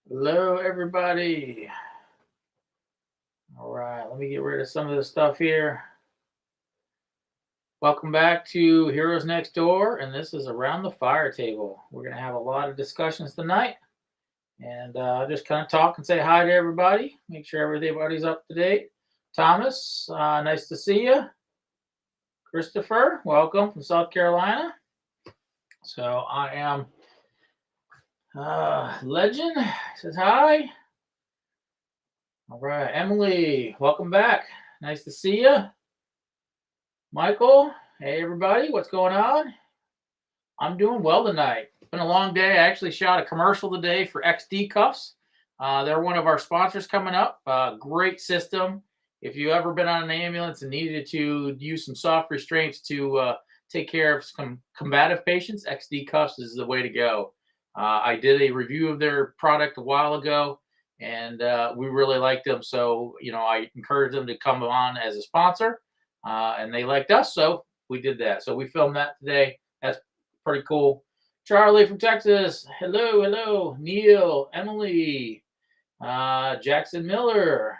Hello, everybody. All right, let me get rid of some of the stuff here. Welcome back to Heroes Next Door, and this is Around the Fire Table. We're going to have a lot of discussions tonight, and just kind of talk and say hi to everybody. Make sure everybody's up to date. Thomas, nice to see you. Christopher, welcome from South Carolina. So I am Legend says hi. All right, Emily, welcome back. Nice to see you. Michael, hey everybody, what's going on? I'm doing well tonight. It's been a long day. I actually shot a commercial today for XD Cuffs. They're one of our sponsors coming up. Great system. If you ever been on an ambulance and needed to use some soft restraints to take care of some combative patients, XD Cuffs is the way to go. I did a review of their product a while ago, and we really liked them. So, I encouraged them to come on as a sponsor, and they liked us. So we did that. So we filmed that today. That's pretty cool. Charlie from Texas. Hello, hello. Neil, Emily, Jackson Miller.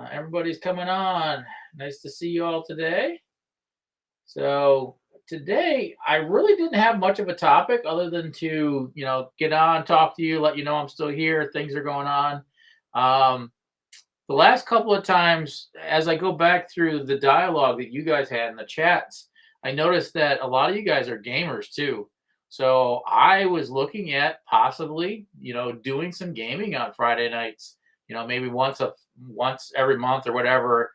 Everybody's coming on. Nice to see you all today. So today I really didn't have much of a topic other than to, get on, talk to you, let you know I'm still here, things are going on. Um, the last couple of times, as I go back through the dialogue that you guys had in the chats, I noticed that a lot of you guys are gamers too. So I was looking at possibly, doing some gaming on Friday nights. Maybe once every month or whatever.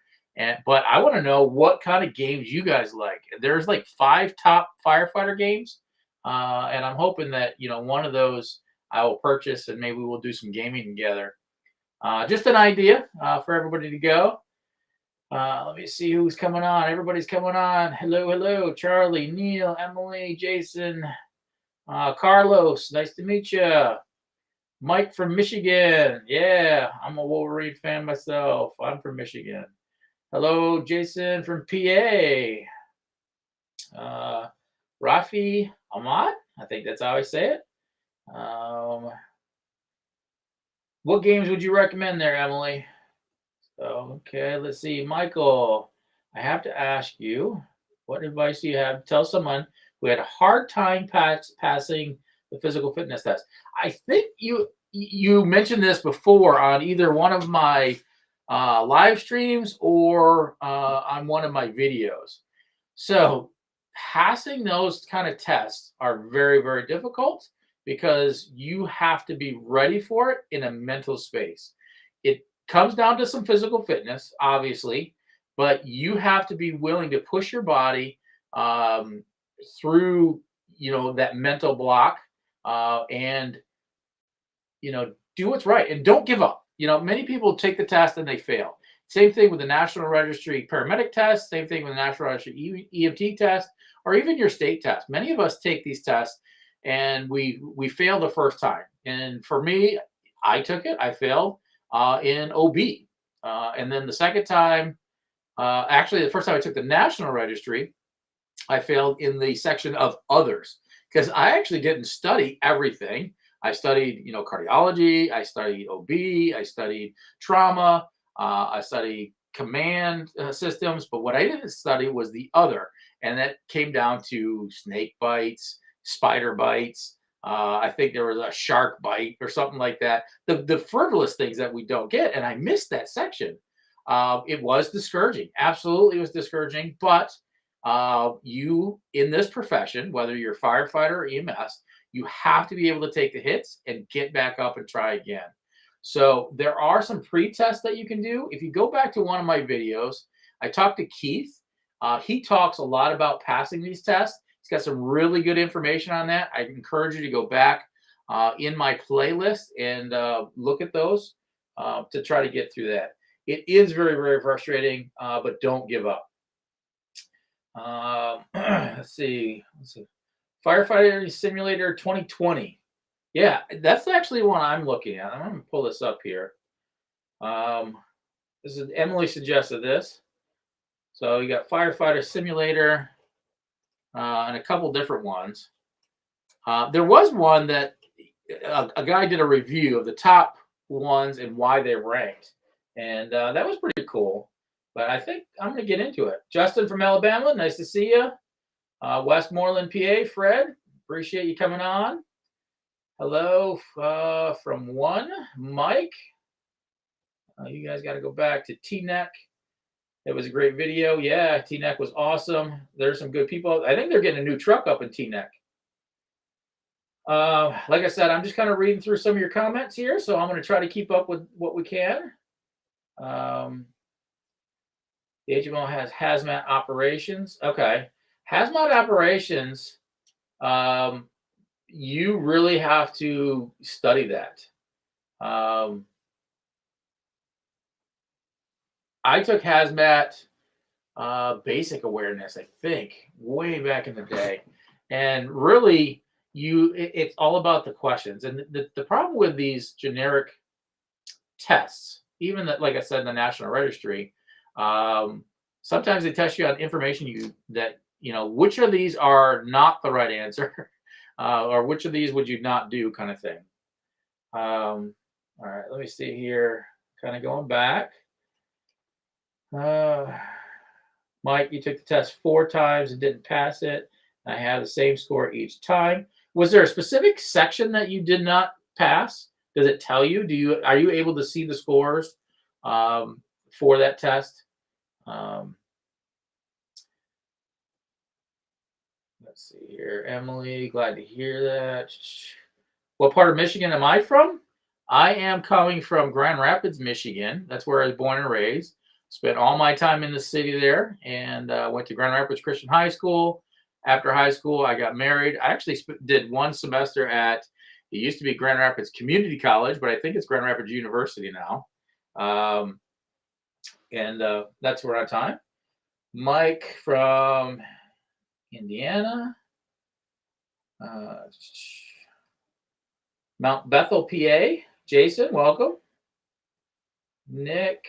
But I want to know what kind of games you guys like. There's like 5 top firefighter games, and I'm hoping that one of those I will purchase and maybe we'll do some gaming together. Just an idea for everybody to go. Let me see who's coming on. Everybody's coming on. Hello, hello. Charlie, Neil, Emily, Jason, Carlos. Nice to meet you. Mike from Michigan. Yeah, I'm a Wolverine fan myself. I'm from Michigan. Hello, Jason from PA. Rafi Ahmad. I think that's how I say it. What games would you recommend there, Emily? Okay, let's see. Michael, I have to ask you, what advice do you have to tell someone who had a hard time passing the physical fitness test? I think you mentioned this before on either one of my live streams or on one of my videos. So passing those kind of tests are very, very difficult because you have to be ready for it in a mental space. It comes down to some physical fitness, obviously, but you have to be willing to push your body through, that mental block, and do what's right and don't give up. Many people take the test and they fail. Same thing with the National Registry Paramedic test, same thing with the National Registry EMT test, or even your state test. Many of us take these tests and we fail the first time. And for me, I took it, I failed in OB. And then the second time, actually, the first time I took the National Registry, I failed in the section of others because I actually didn't study everything. I studied, cardiology, I studied OB, I studied trauma, I studied command systems, but what I didn't study was the other. And that came down to snake bites, spider bites. I think there was a shark bite or something like that. The frivolous things that we don't get. And I missed that section. It was discouraging. Absolutely, it was discouraging. But you in this profession, whether you're a firefighter or EMS, you have to be able to take the hits and get back up and try again. So there are some pre-tests that you can do. If you go back to one of my videos, I talked to Keith. He talks a lot about passing these tests. He's got some really good information on that. I encourage you to go back in my playlist and look at those to try to get through that. It is very, very frustrating, but don't give up. Let's see. Firefighter Simulator 2020. Yeah, that's actually one I'm looking at. I'm going to pull this up here. This is Emily suggested this. So you got Firefighter Simulator and a couple different ones. There was one that a guy did a review of the top ones and why they ranked, and that was pretty cool. But I think I'm going to get into it. Justin from Alabama, nice to see you. Westmoreland, PA, Fred, appreciate you coming on. Hello from one, Mike. You guys got to go back to T-Neck. It was a great video. Yeah, T-Neck was awesome. There's some good people. I think they're getting a new truck up in T-Neck. Like I said, I'm just kind of reading through some of your comments here, so I'm going to try to keep up with what we can. The HMO has hazmat operations. Okay. Hazmat operations, you really have to study that. I took hazmat basic awareness, I think, way back in the day. And really, it's all about the questions. And the problem with these generic tests, even that, like I said, in the National Registry, sometimes they test you on information which of these are not the right answer, or which of these would you not do, kind of thing. All right, let me see here. Kind of going back. Mike, you took the test 4 times and didn't pass it. I had the same score each time. Was there a specific section that you did not pass? Does it tell you? Are you able to see the scores for that test? Let's see here. Emily, glad to hear that. What part of Michigan am I from? I am coming from Grand Rapids, Michigan. That's where I was born and raised. Spent all my time in the city there, and went to Grand Rapids Christian High School. After high school, I got married. I actually did 1 semester it used to be Grand Rapids Community College, but I think it's Grand Rapids University now. And that's where I time. Mike from Indiana. Mount Bethel, PA. Jason, welcome. Nick,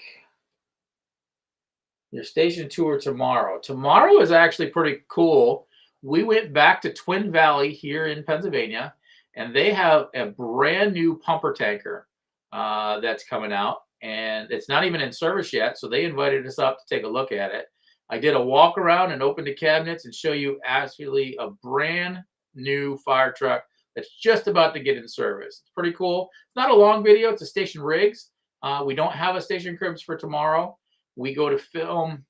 your station tour tomorrow. Tomorrow is actually pretty cool. We went back to Twin Valley here in Pennsylvania, and they have a brand new pumper tanker that's coming out, and it's not even in service yet. So they invited us up to take a look at it. I did a walk around and opened the cabinets and show you actually a brand new fire truck that's just about to get in service. It's pretty cool. It's not a long video. It's a Station Rigs. We don't have a Station Cribs for tomorrow. We go to film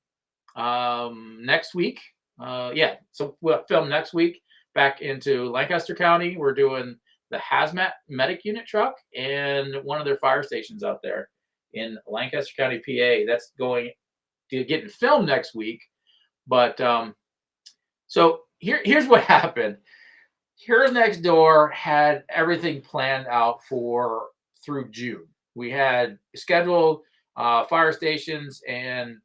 next week. So we'll film next week back into Lancaster County. We're doing the hazmat medic unit truck and one of their fire stations out there in Lancaster County, PA. That's going to get filmed next week. But so here's what happened. Here Next Door had everything planned out through June. We had scheduled fire stations and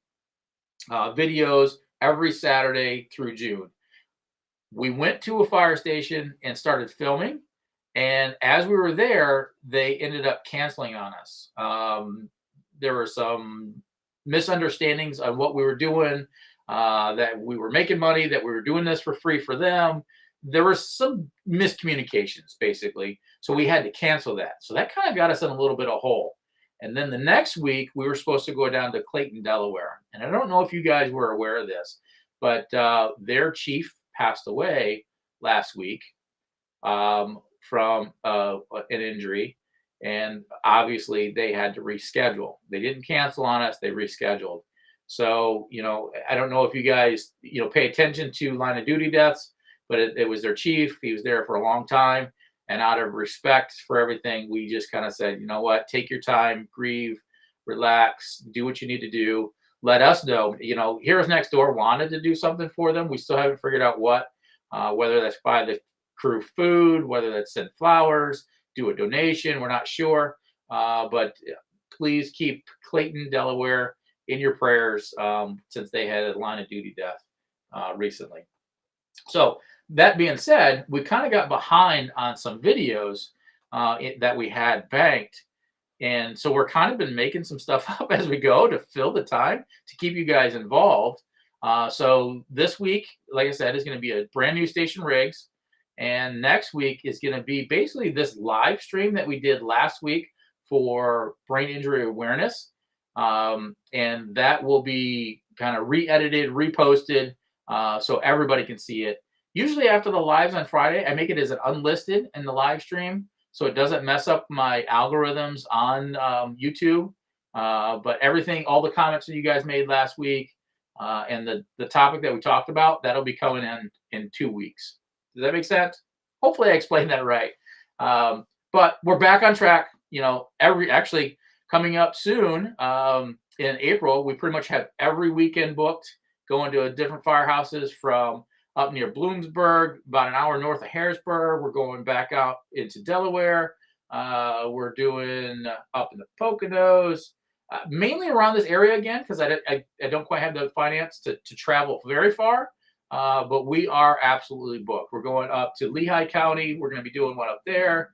videos every Saturday through June. We went to a fire station and started filming. And as we were there, they ended up canceling on us. There were some misunderstandings on what we were doing, that we were making money, that we were doing this for free for them. There were some miscommunications, basically. So we had to cancel that. So that kind of got us in a little bit of a hole. And then the next week, we were supposed to go down to Clayton, Delaware. And I don't know if you guys were aware of this, but their chief passed away last week from an injury. And obviously, they had to reschedule. They didn't cancel on us. They rescheduled. So, I don't know if you guys, pay attention to line of duty deaths, but it was their chief. He was there for a long time. And out of respect for everything, we just kind of said, you know what, take your time, grieve, relax, do what you need to do. Let us know. Heroes Next Door wanted to do something for them. We still haven't figured out what, whether that's buy the crew food, whether that's send flowers, do a donation. We're not sure. But please keep Clayton, Delaware in your prayers, since they had a line of duty death recently. So that being said, we kind of got behind on some videos that we had banked. And so we're kind of been making some stuff up as we go to fill the time to keep you guys involved. So this week, like I said, is going to be a brand new Station Rigs. And next week is going to be basically this live stream that we did last week for brain injury awareness. And that will be kind of re-edited, reposted, so everybody can see it. Usually after the lives on Friday, I make it as an unlisted in the live stream, so it doesn't mess up my algorithms on YouTube. But everything, all the comments that you guys made last week, and the topic that we talked about, that'll be coming in 2 weeks. Does that make sense? Hopefully I explained that right. But we're back on track. Actually coming up soon, in April, we pretty much have every weekend booked, going to different firehouses from up near Bloomsburg, about an hour north of Harrisburg. We're going back out into Delaware. We're doing up in the Poconos, mainly around this area again, because I don't quite have the finance to travel very far. But we are absolutely booked. We're going up to Lehigh County. We're going to be doing one up there.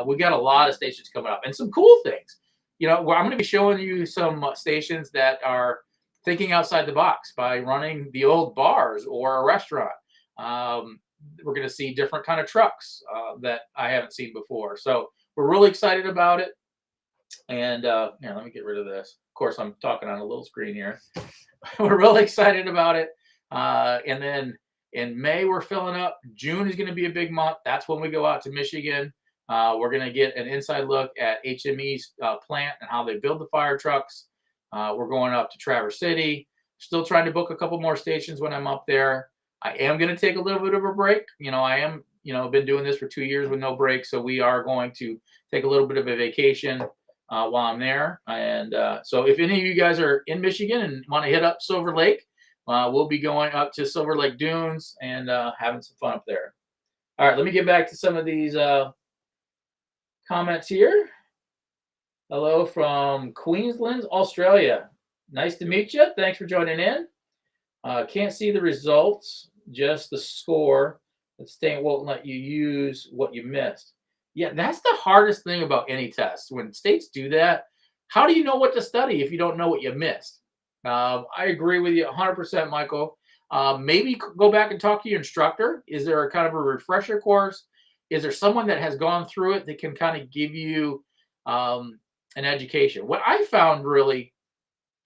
We got a lot of stations coming up and some cool things. I'm going to be showing you some stations that are thinking outside the box by running the old bars or a restaurant. We're going to see different kind of trucks that I haven't seen before. So we're really excited about it. And let me get rid of this. Of course, I'm talking on a little screen here. We're really excited about it. And then in May, we're filling up. June is going to be a big month. That's when we go out to Michigan. We're going to get an inside look at HME's plant and how they build the fire trucks. We're going up to Traverse City. Still trying to book a couple more stations when I'm up there. I am going to take a little bit of a break. I am, been doing this for 2 years with no break. So we are going to take a little bit of a vacation while I'm there. And so if any of you guys are in Michigan and want to hit up Silver Lake, we'll be going up to Silver Lake Dunes and having some fun up there. All right, let me get back to some of these comments here. Hello from Queensland, Australia. Nice to meet you. Thanks for joining in. Can't see the results, just the score. The state won't let you use what you missed. Yeah, that's the hardest thing about any test. When states do that, how do you know what to study if you don't know what you missed? I agree with you 100%, Michael. Maybe go back and talk to your instructor. Is there a kind of a refresher course? Is there someone that has gone through it that can kind of give you an education? What I found really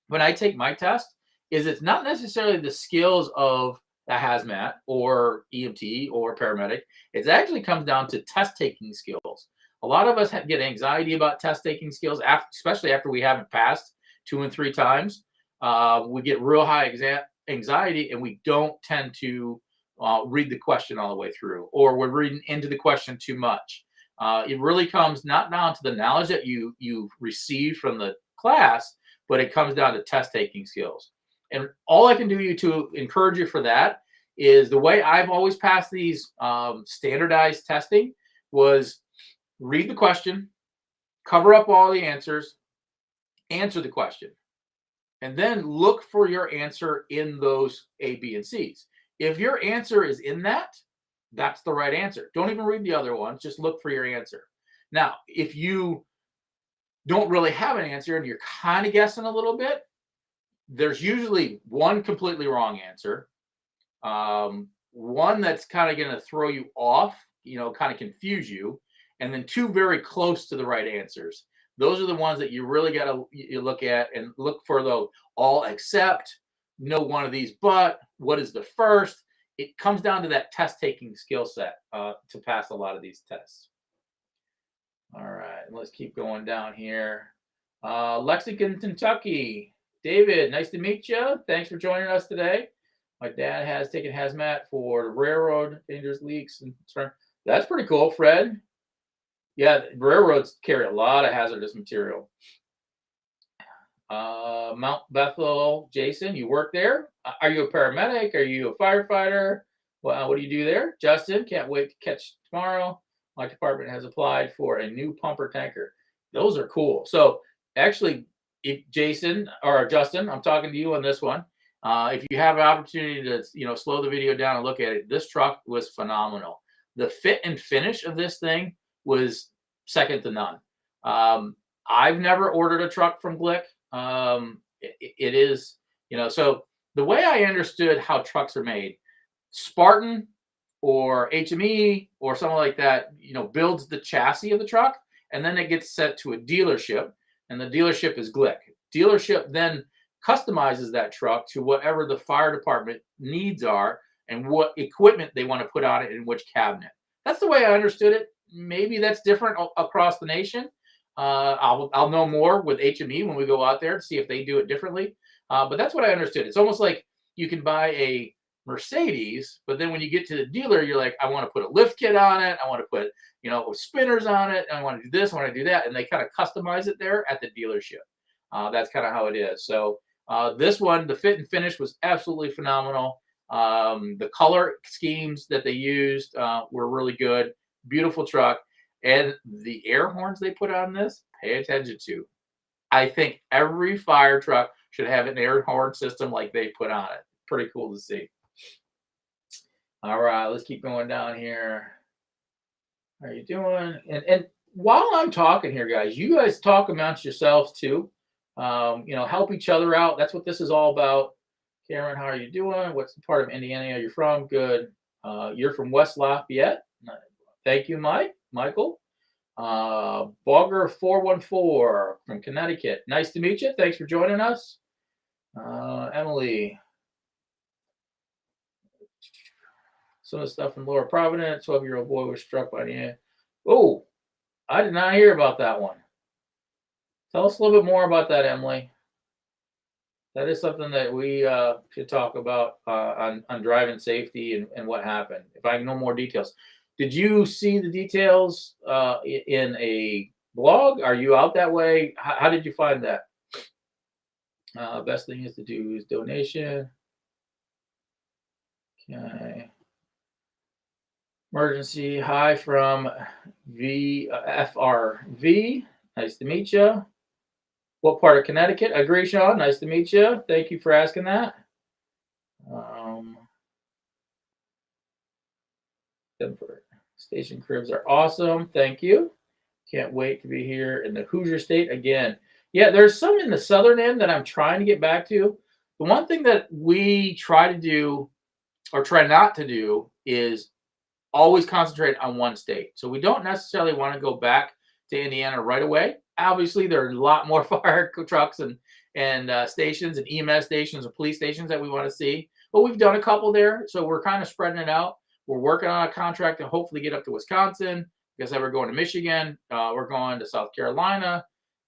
when I take my test is it's not necessarily the skills of a hazmat or EMT or paramedic. It actually comes down to test taking skills. A lot of us get anxiety about test taking skills, especially after we haven't passed 2 and 3 times. We get real high anxiety, and we don't tend to read the question all the way through, or we're reading into the question too much. It really comes not down to the knowledge that you received from the class, but it comes down to test taking skills. And all I can do to encourage you for that is the way I've always passed these standardized testing was read the question, cover up all the answers, answer the question, and then look for your answer in those A, B, and C's. If your answer is in that, that's the right answer. Don't even read the other ones. Just look for your answer. Now, if you don't really have an answer and you're kind of guessing a little bit, there's usually one completely wrong answer, one that's kind of going to throw you off, kind of confuse you, and then 2 very close to the right answers. Those are the ones that you really got to look at and look for the all except, no one of these, but what is the first? It comes down to that test taking skill set to pass a lot of these tests. All right, let's keep going down here. Lexington, Kentucky. David, nice to meet you. Thanks for joining us today. My dad has taken hazmat for the railroad, dangerous leaks. That's pretty cool, Fred. Yeah, railroads carry a lot of hazardous material. Mount Bethel, Jason, you work there? Are you a paramedic? Are you a firefighter? Well, what do you do there? Justin, can't wait to catch tomorrow. My department has applied for a new pumper tanker. Those are cool. So actually, if Jason or Justin, I'm talking to you on this one. If you have an opportunity to, slow the video down and look at it, this truck was phenomenal. The fit and finish of this thing was second to none. I've never ordered a truck from Glick. It is, so the way I understood how trucks are made, Spartan or HME or something like that, builds the chassis of the truck, and then it gets sent to a dealership, and the dealership is Glick. Dealership then customizes that truck to whatever the fire department needs are and what equipment they want to put on it in which cabinet. That's the way I understood it. Maybe that's different across the nation. I'll know more with HME when we go out there to see if they do it differently. But that's what I understood. It's almost like you can buy a Mercedes, but then when you get to the dealer, you're like, I want to put a lift kit on it. I want to put, spinners on it. I want to do this. I want to do that. And they kind of customize it there at the dealership. That's kind of how it is. So this one, the fit and finish was absolutely phenomenal. The color schemes that they used were really good. Beautiful truck. And the air horns they put on this, pay attention to. I think every fire truck should have an air horn system like they put on it. Pretty cool to see. All right, let's keep going down here. How are you doing? And while I'm talking here, guys, you guys talk amongst yourselves too. Help each other out. That's what this is all about. Cameron, how are you doing? What's the part of Indiana are you from? Good. You're from West Lafayette. Thank you, Michael. Bogger 414 from Connecticut. Nice to meet you. Thanks for joining us. Emily. Some of the stuff in Lower Providence. 12-year-old boy was struck by the end. Oh, I did not hear about that one. Tell us a little bit more about that, Emily. That is something that we should talk about on driving safety and what happened. If I know more details. Did you see the details in a blog? Are you out that way? How did you find that? Best thing is to do is donation. Okay. Emergency. Hi from FRV. Nice to meet you. What part of Connecticut? I agree, Sean. Nice to meet you. Thank you for asking that. Denver. Station cribs are awesome. Thank you. Can't wait to be here in the Hoosier State again. Yeah, there's some in the southern end that I'm trying to get back to. The one thing that we try to do or try not to do is always concentrate on one state. So we don't necessarily want to go back to Indiana right away. Obviously, there are a lot more fire trucks and stations and EMS stations or police stations that we want to see. But we've done a couple there, so we're kind of spreading it out. We're working on a contract to hopefully get up to Wisconsin. Like I said, we're going to Michigan. We're going to South Carolina.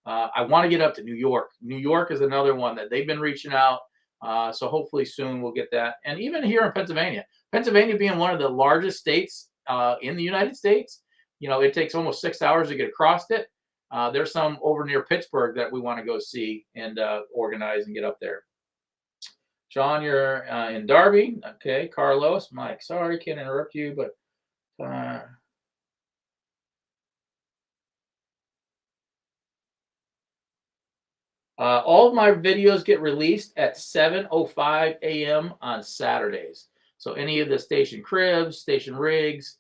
I want to get up to New York. New York is another one that they've been reaching out. So hopefully soon we'll get that. And even here in Pennsylvania, Pennsylvania being one of the largest states in the United States, it takes almost 6 hours to get across it. There's some over near Pittsburgh that we want to go see and organize and get up there. John, you're in Darby. Okay. Carlos, Mike, sorry, can't interrupt you, but all of my videos get released at 7:05 a.m. on Saturdays. So any of the station cribs, station rigs,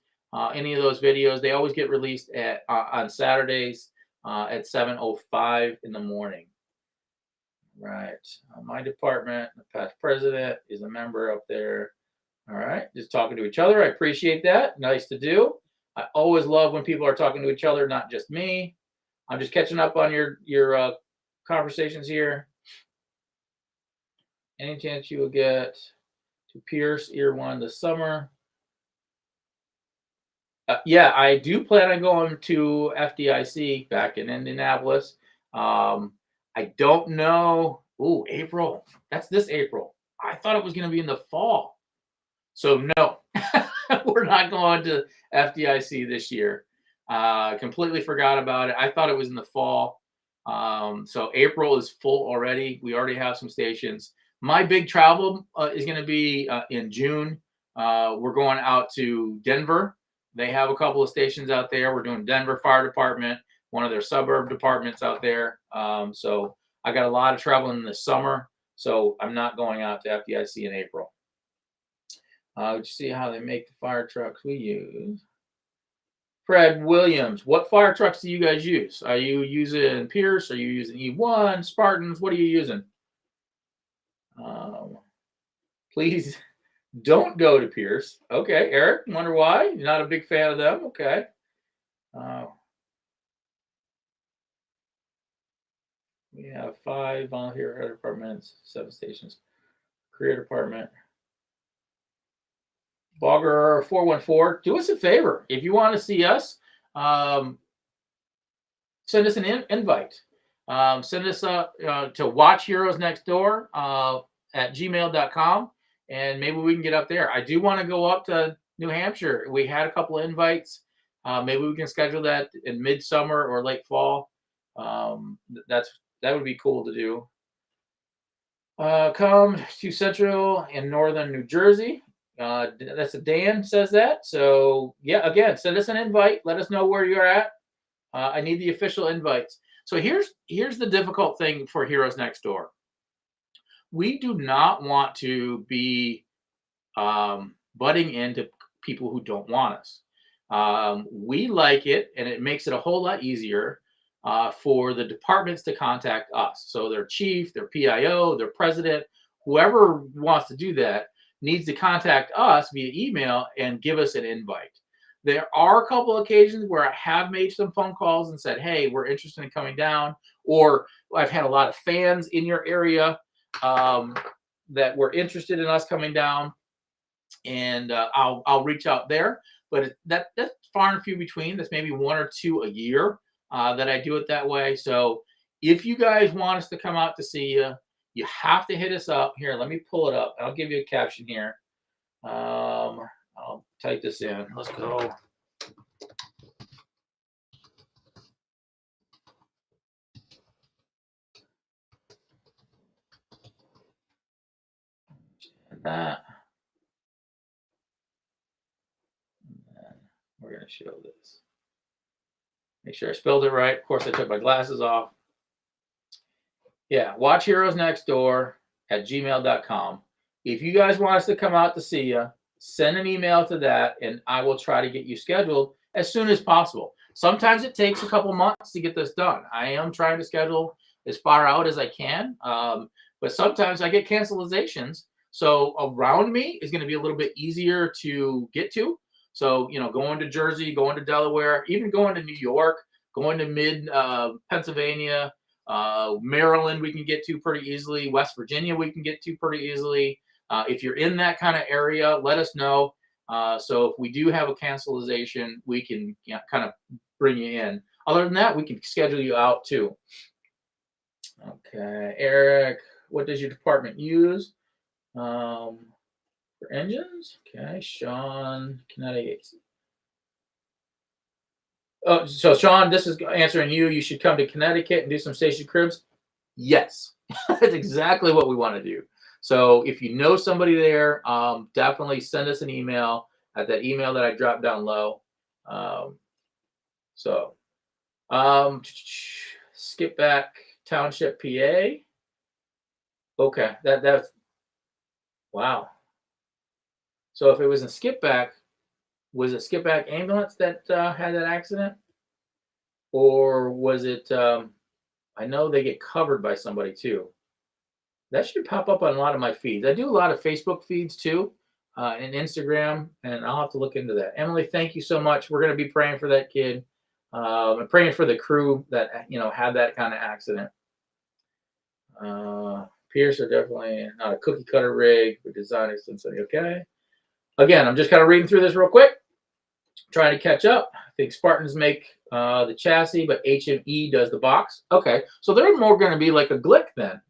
any of those videos, they always get released on Saturdays at 7:05 in the morning. Right. My department, the past president is a member up there. All right. Just talking to each other. I appreciate that. Nice to do. I always love when people are talking to each other, not just me. I'm just catching up on your conversations here. Any chance you will get to Pierce Ear 1 this summer? Yeah, I do plan on going to FDIC back in Indianapolis. I don't know. Ooh, April. That's this April. I thought it was going to be in the fall. So no, we're not going to FDIC this year. Completely forgot about it. I thought it was in the fall. So April is full already. We already have some stations. My big travel is going to be in June. We're going out to Denver. They have a couple of stations out there. We're doing Denver Fire Department, one of their suburb departments out there. So I got a lot of travel in the summer. So I'm not going out to FDIC in April. You see how they make the fire trucks we use. Fred Williams, what fire trucks do you guys use? Are you using Pierce? Are you using E1, Spartans? What are you using? Please Don't go to Pierce. Okay, Eric, wonder why? You're not a big fan of them? Okay. Uh, we have 5 volunteer departments, 7 stations. Career department. Bogger 414. Do us a favor. If you want to see us, um, send us an invite. Send us to Watch Heroes Next Door at gmail.com, and maybe we can get up there. I do want to go up to New Hampshire. We had a couple of invites. Maybe we can schedule that in midsummer or late fall. That would be cool to do. Come to Central and Northern New Jersey. That's a Dan says that. So yeah, again, send us an invite. Let us know where you're at. I need the official invites. So here's the difficult thing for Heroes Next Door. We do not want to be butting into people who don't want us. We like it, and it makes it a whole lot easier for the departments to contact us. So their chief, their PIO, their president, whoever wants to do that needs to contact us via email and give us an invite. There are a couple of occasions where I have made some phone calls and said, hey, we're interested in coming down, or I've had a lot of fans in your area that were interested in us coming down, and I'll reach out there. But that's far and few between. That's maybe 1 or 2 a year that I do it that way. So if you guys want us to come out to see you, you have to hit us up. Here, let me pull it up. I'll give you a caption here. I'll type this in. Let's go. That. We're going to show this. Make sure I spelled it right. Of course, I took my glasses off. Yeah, Watch Heroes Next Door at gmail.com. If you guys want us to come out to see you, send an email to that, and I will try to get you scheduled as soon as possible. Sometimes it takes a couple months to get this done. I am trying to schedule as far out as I can, but sometimes I get cancelizations. So around me is going to be a little bit easier to get to. So, going to Jersey, going to Delaware, even going to New York, going to mid Pennsylvania, Maryland, we can get to pretty easily. West Virginia, we can get to pretty easily. If you're in that kind of area, let us know. So if we do have a cancellation, we can kind of bring you in. Other than that, we can schedule you out too. Okay, Eric, what does your department use for engines? Okay, Sean, Connecticut. Oh, so Sean, this is answering you. You should come to Connecticut and do some station cribs. Yes, that's exactly what we want to do. So if you know somebody there, definitely send us an email at that email that I dropped down low. Skip back Township, PA. Okay, that's wow. So if it was in Skip back, was it Skip back ambulance that had that accident, or was it? I know they get covered by somebody too. That should pop up on a lot of my feeds. I do a lot of Facebook feeds too, and Instagram, and I'll have to look into that. Emily, thank you so much. We're going to be praying for that kid, and praying for the crew that had that kind of accident. Pierce are definitely not a cookie cutter rig, but design extensively. Okay. Again, I'm just kind of reading through this real quick, trying to catch up. I think Spartans make the chassis, but HME does the box. Okay, so they're more going to be like a Glick then,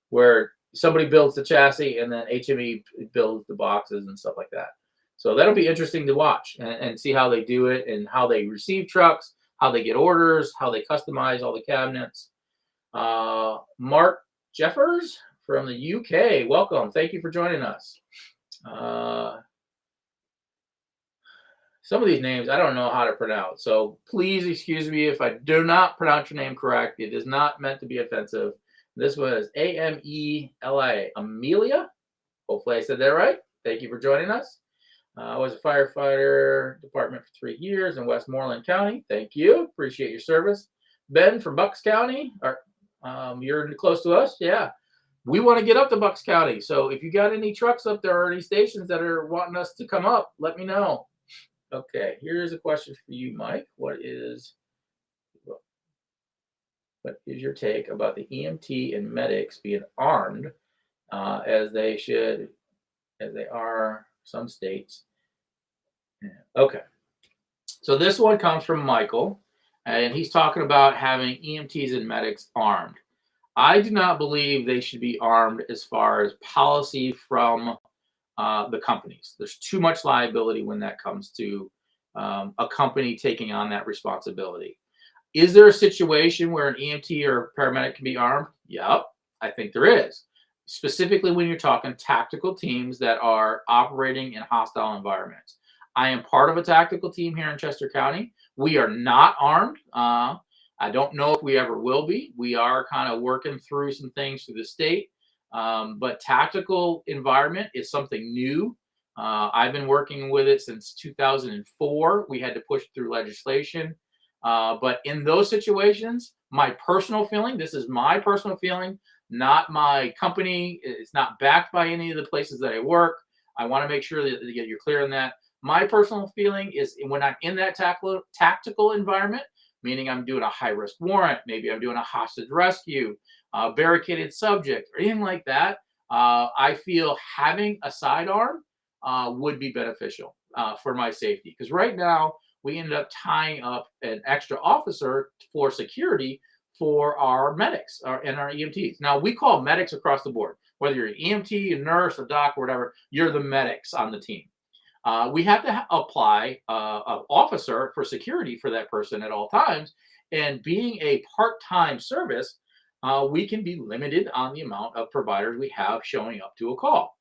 where somebody builds the chassis and then HME builds the boxes and stuff like that. So that'll be interesting to watch and see how they do it and how they receive trucks, how they get orders, how they customize all the cabinets. Mark Jeffers from the UK, welcome. Thank you for joining us. Some of these names I don't know how to pronounce, so please excuse me if I do not pronounce your name correct. It is not meant to be offensive. This was Amelia. Amelia? Hopefully I said that right. Thank you for joining us. I was a firefighter department for 3 years in Westmoreland County. Thank you. Appreciate your service. Ben from Bucks County. You're close to us. Yeah. we want to get up to Bucks County. So if you got any trucks up there or any stations that are wanting us to come up, let me know. Okay, here's a question for you, Mike. What is your take about the EMT and medics being armed as they are some states? Yeah. Okay, so this one comes from Michael, and he's talking about having EMTs and medics armed. I do not believe they should be armed as far as policy from the companies. There's too much liability when that comes to a company taking on that responsibility. Is there a situation where an EMT or paramedic can be armed? Yep, I think there is. Specifically when you're talking tactical teams that are operating in hostile environments. I am part of a tactical team here in Chester County. We are not armed. I don't know if we ever will be. We are kind of working through some things through the state. But tactical environment is something new. I've been working with it since 2004. We had to push through legislation. But in those situations, my personal feeling, this is my personal feeling, not my company. It's not backed by any of the places that I work. I want to make sure that you're clear on that. My personal feeling is when I'm in that tactical environment, meaning I'm doing a high-risk warrant, maybe I'm doing a hostage rescue, barricaded subject, or anything like that, I feel having a sidearm would be beneficial for my safety. Because right now, we ended up tying up an extra officer for security for our medics and our EMTs. Now, we call medics across the board. Whether you're an EMT, a nurse, a doc, or whatever, you're the medics on the team. We have to apply an officer for security for that person at all times. And being a part-time service, we can be limited on the amount of providers we have showing up to a call.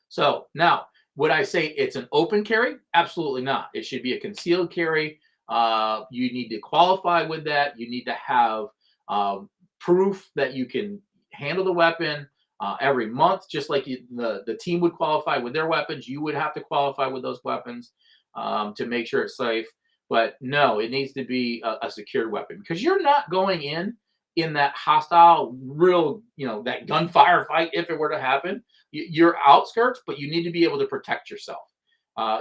So now, would I say it's an open carry? Absolutely not. It should be a concealed carry. You need to qualify with that. You need to have proof that you can handle the weapon. Every month, just like the team would qualify with their weapons, you would have to qualify with those weapons to make sure it's safe. But no, it needs to be a secured weapon because you're not going in that hostile, real, that gunfire fight if it were to happen. You're outskirts, but you need to be able to protect yourself.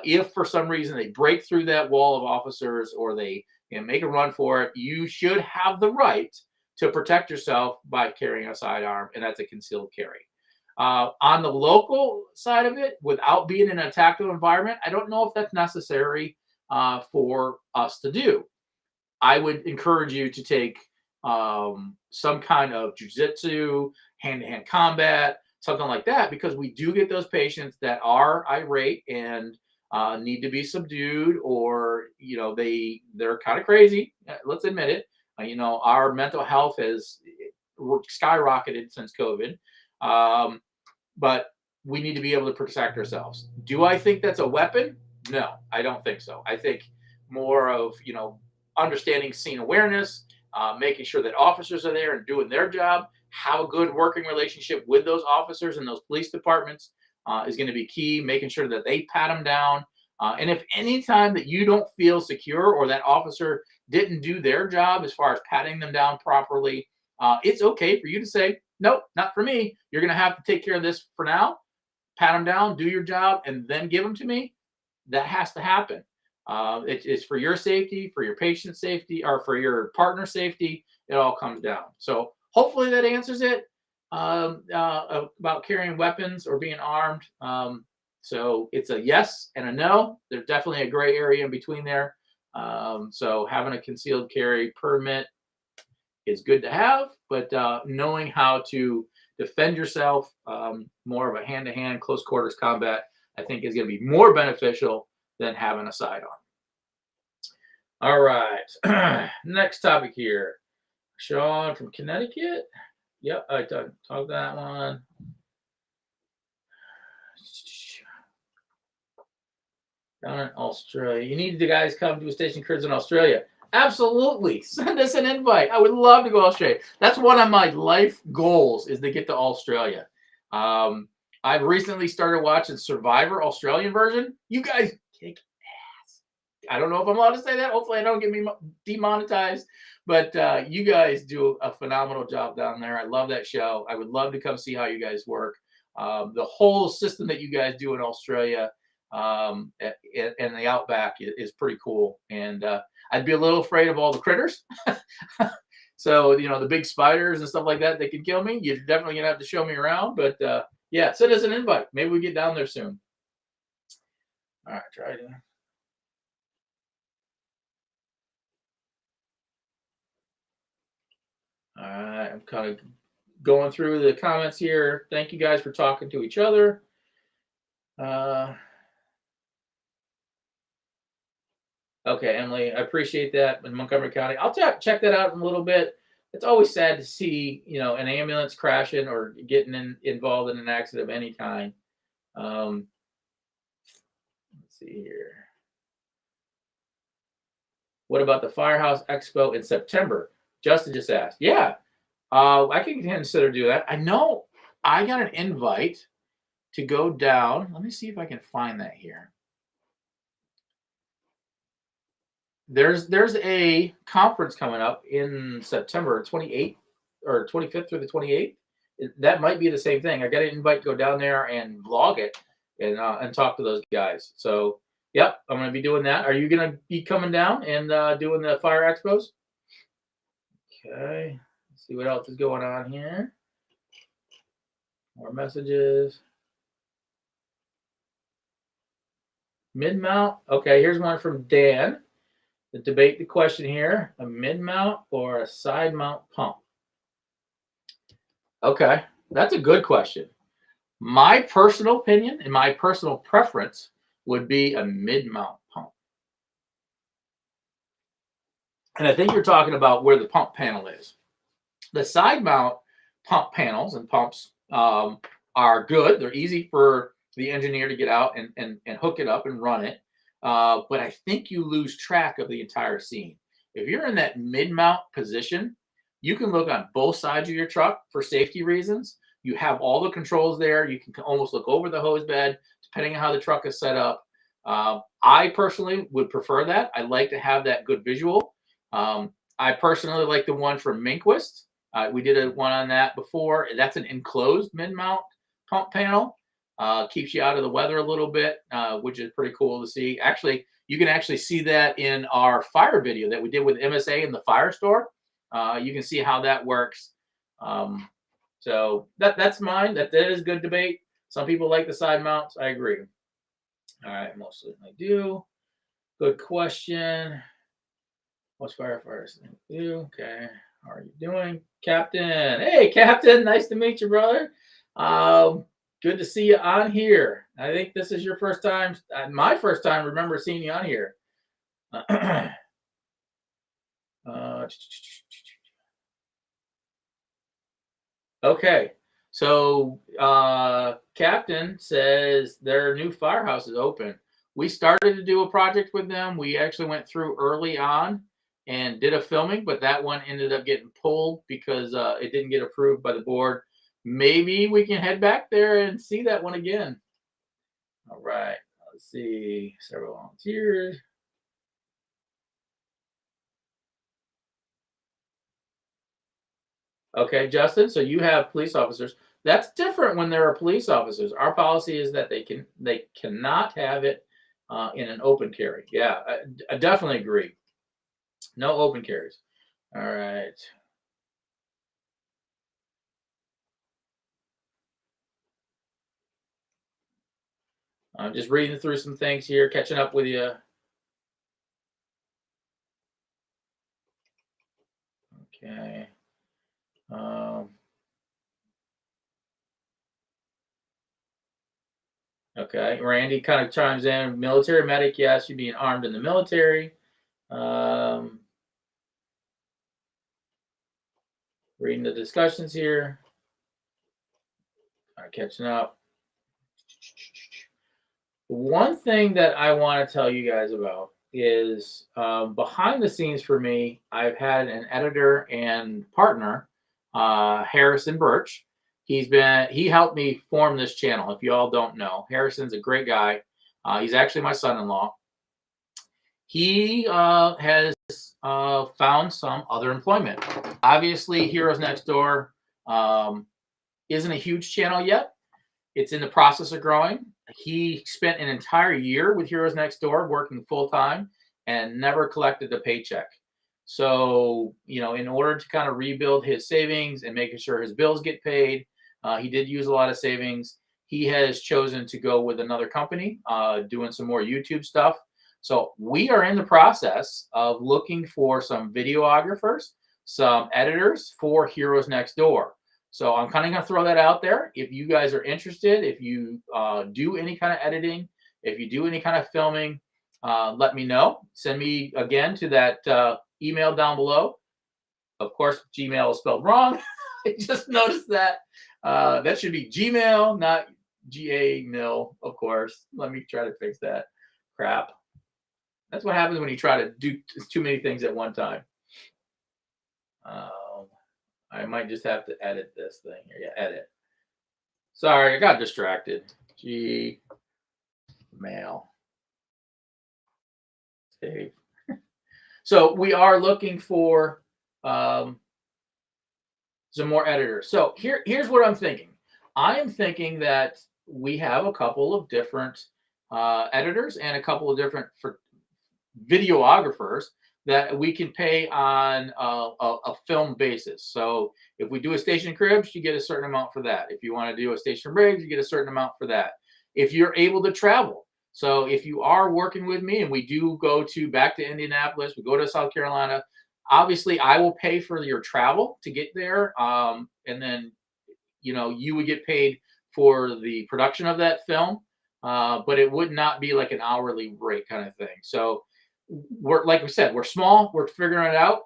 If for some reason they break through that wall of officers or they make a run for it, you should have the right to protect yourself by carrying a sidearm, and that's a concealed carry. On the local side of it, without being in a tactical environment, I don't know if that's necessary for us to do. I would encourage you to take some kind of jujitsu, hand-to-hand combat, something like that, because we do get those patients that are irate and need to be subdued, or they're kind of crazy. Let's admit it. Our mental health has skyrocketed since COVID, but we need to be able to protect ourselves. Do I think that's a weapon? No, I don't think so. I think more of, understanding scene awareness, making sure that officers are there and doing their job, have a good working relationship with those officers and those police departments is going to be key, making sure that they pat them down. And if any time that you don't feel secure or that officer didn't do their job as far as patting them down properly, it's okay for you to say, nope, not for me. You're going to have to take care of this for now. Pat them down, do your job, and then give them to me. That has to happen. It's for your safety, for your patient's safety, or for your partner's safety. It all comes down. So hopefully that answers it about carrying weapons or being armed. So it's a yes and a no. There's definitely a gray area in between there. So having a concealed carry permit is good to have, but knowing how to defend yourself, more of a hand-to-hand, close quarters combat, I think is going to be more beneficial than having a sidearm. All right, next topic here. Sean from Connecticut. Yep, I talked that one. Down in Australia. You need the guys come to a station cruise in Australia. Absolutely. Send us an invite. I would love to go to Australia. That's one of my life goals, is to get to Australia. I've recently started watching Survivor Australian version. You guys kick ass. I don't know if I'm allowed to say that. Hopefully, I don't get me demonetized. But you guys do a phenomenal job down there. I love that show. I would love to come see how you guys work. The whole system that you guys do in Australia and the outback is pretty cool. And I'd be a little afraid of all the critters. So, the big spiders and stuff like that, they can kill me. You're definitely going to have to show me around. But yeah, send us an invite. Maybe we get down there soon. All right, try it. All right, I'm kind of going through the comments here. Thank you guys for talking to each other. Okay, Emily, I appreciate that in Montgomery County. I'll check that out in a little bit. It's always sad to see, an ambulance crashing or getting involved in an accident of any kind. Let's see here. What about the Firehouse Expo in September? Justin just asked. Yeah, I can consider doing that. I know I got an invite to go down. Let me see if I can find that here. There's a conference coming up in September 28th or 25th through the 28th. That might be the same thing. I got an invite to go down there and vlog it and talk to those guys. So, yep, I'm going to be doing that. Are you going to be coming down and doing the fire expos? Okay. Let's see what else is going on here. More messages. Mid-mount. Okay, here's one from Dan. Debate the question here: a mid-mount or a side-mount pump? Okay, that's a good question. My personal opinion and my personal preference would be a mid-mount pump. And I think you're talking about where the pump panel is. The side-mount pump panels and pumps are good. They're easy for the engineer to get out and hook it up and run it. But I think you lose track of the entire scene. If you're in that mid-mount position, you can look on both sides of your truck for safety reasons. You have all the controls there. You can almost look over the hose bed, depending on how the truck is set up. I personally would prefer that. I like to have that good visual. I personally like the one from Minquist. We did one on that before. That's an enclosed mid-mount pump panel. Keeps you out of the weather a little bit, which is pretty cool to see. Actually, you can actually see that in our fire video that we did with MSA in the fire store. You can see how that works. So that's mine. That is good debate. Some people like the side mounts. I agree. All right, mostly I do. Good question. Most firefighters do. Okay. How are you doing, Captain? Hey, Captain. Nice to meet you, brother. Good to see you on here. I think this is your first time. My first time. Remember seeing you on here. Okay. So Captain says their new firehouse is open. We started to do a project with them. We actually went through early on and did a filming, but that one ended up getting pulled because it didn't get approved by the board. Maybe we can head back there and see that one again. All right. Let's see. Several volunteers. Okay, Justin. So you have police officers. That's different when there are police officers. Our policy is that they cannot have it in an open carry. Yeah, I definitely agree. No open carries. All right. I'm just reading through some things here, catching up with you. Okay. Okay. Randy kind of chimes in. Military medic, yes, you're being armed in the military. Reading the discussions here. Catching up. One thing that I want to tell you guys about is behind the scenes for me, I've had an editor and partner, Harrison Birch. He helped me form this channel. If you all don't know, Harrison's a great guy. He's actually my son-in-law. he has found some other employment. Obviously, Heroes Next Door isn't a huge channel yet. It's in the process of growing. He spent an entire year with Heroes Next Door working full time and never collected a paycheck. So, in order to kind of rebuild his savings and making sure his bills get paid, he did use a lot of savings. He has chosen to go with another company, doing some more YouTube stuff. So, we are in the process of looking for some videographers, some editors for Heroes Next Door. So I'm kind of going to throw that out there. If you guys are interested, if you do any kind of editing, if you do any kind of filming, let me know. Send me again to that email down below. Of course, Gmail is spelled wrong. I just noticed that. That should be Gmail, not G-A-Mil, of course. Let me try to fix that. Crap. That's what happens when you try to do too many things at one time. I might just have to edit this thing here. Yeah, edit. Sorry, I got distracted. Gmail. Save. So we are looking for some more editors. So here's what I'm thinking. I am thinking that we have a couple of different editors and a couple of different videographers that we can pay on a film basis. So if we do a station cribs, you get a certain amount for that. If you want to do a station rigs, you get a certain amount for that. If you're able to travel. So if you are working with me and we do go back to Indianapolis, we go to South Carolina, obviously I will pay for your travel to get there. And then, you would get paid for the production of that film. But it would not be like an hourly rate kind of thing. So we're, like we said, we're small, we're figuring it out.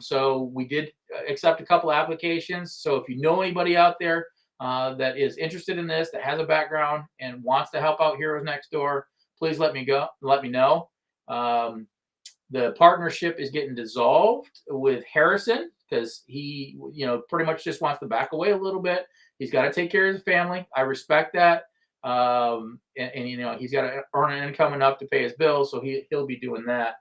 So we did accept a couple applications. So if you know anybody out there that is interested in this, that has a background and wants to help out Heroes Next Door, please let me know. The partnership is getting dissolved with Harrison because he, pretty much just wants to back away a little bit. He's got to take care of his family. I respect that. And he's got to earn an income enough to pay his bills, so he'll be doing that.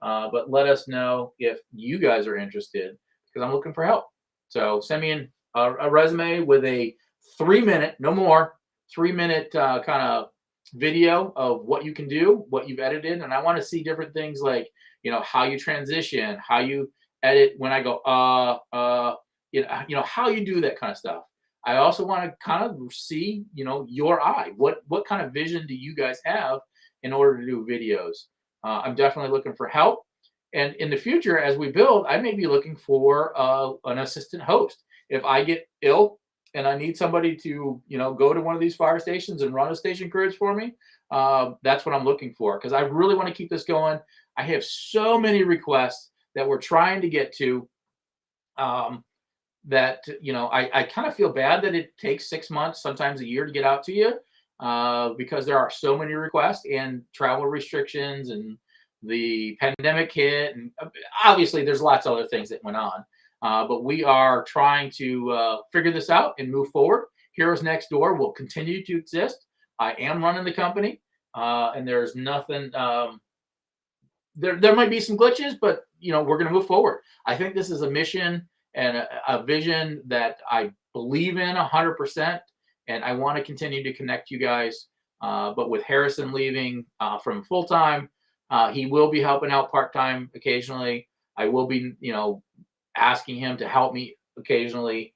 But let us know if you guys are interested because I'm looking for help. So send me in a resume with a 3-minute, no more, 3-minute kind of video of what you can do, what you've edited, and I want to see different things like how you transition, how you edit when I go how you do that kind of stuff. I also want to kind of see, your eye. What kind of vision do you guys have in order to do videos? I'm definitely looking for help. And in the future, as we build, I may be looking for an assistant host. If I get ill and I need somebody to, go to one of these fire stations and run a station cruise for me, that's what I'm looking for because I really want to keep this going. I have so many requests that we're trying to get to. That I kind of feel bad that it takes 6 months, sometimes a year to get out to you because there are so many requests and travel restrictions and the pandemic hit. And obviously there's lots of other things that went on. But we are trying to figure this out and move forward. Heroes Next Door will continue to exist. I am running the company and there's nothing. There might be some glitches, but we're going to move forward. I think this is a mission and a vision that I believe in 100%, and I want to continue to connect you guys. But with Harrison leaving from full time, he will be helping out part time occasionally. I will be, asking him to help me occasionally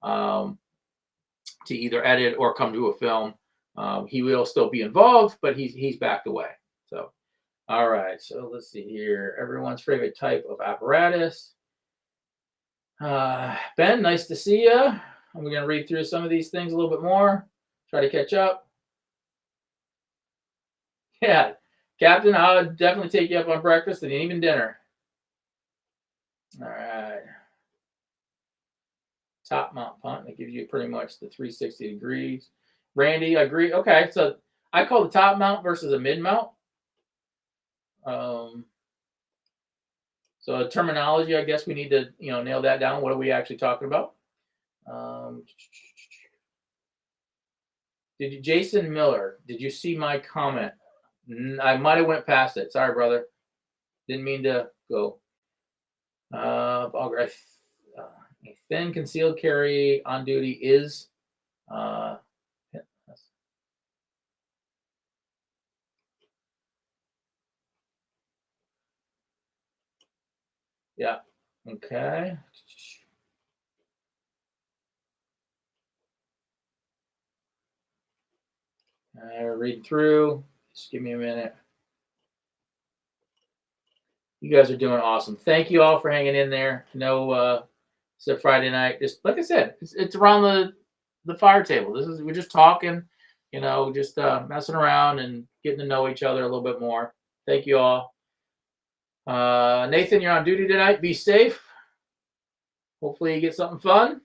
to either edit or come to a film. He will still be involved, but he's backed away. So. All right, so let's see here. Everyone's favorite type of apparatus. Ben, nice to see you. I'm going to read through some of these things a little bit more, try to catch up. Yeah, Captain, I'll definitely take you up on breakfast and even dinner. All right. Top mount punt, that gives you pretty much the 360 degrees. Randy, I agree. Okay, so I call the top mount versus a mid mount. So terminology, I guess we need to, nail that down. What are we actually talking about? Jason Miller, did you see my comment? I might have went past it. Sorry, brother. Didn't mean to go. A thin concealed carry on duty is. Uh, yeah. Okay. Read through. Just give me a minute. You guys are doing awesome. Thank you all for hanging in there. It's a Friday night. Just like I said, it's around the fire table. We're just talking, just messing around and getting to know each other a little bit more. Thank you all. Nathan, you're on duty tonight. Be safe. Hopefully you get something fun.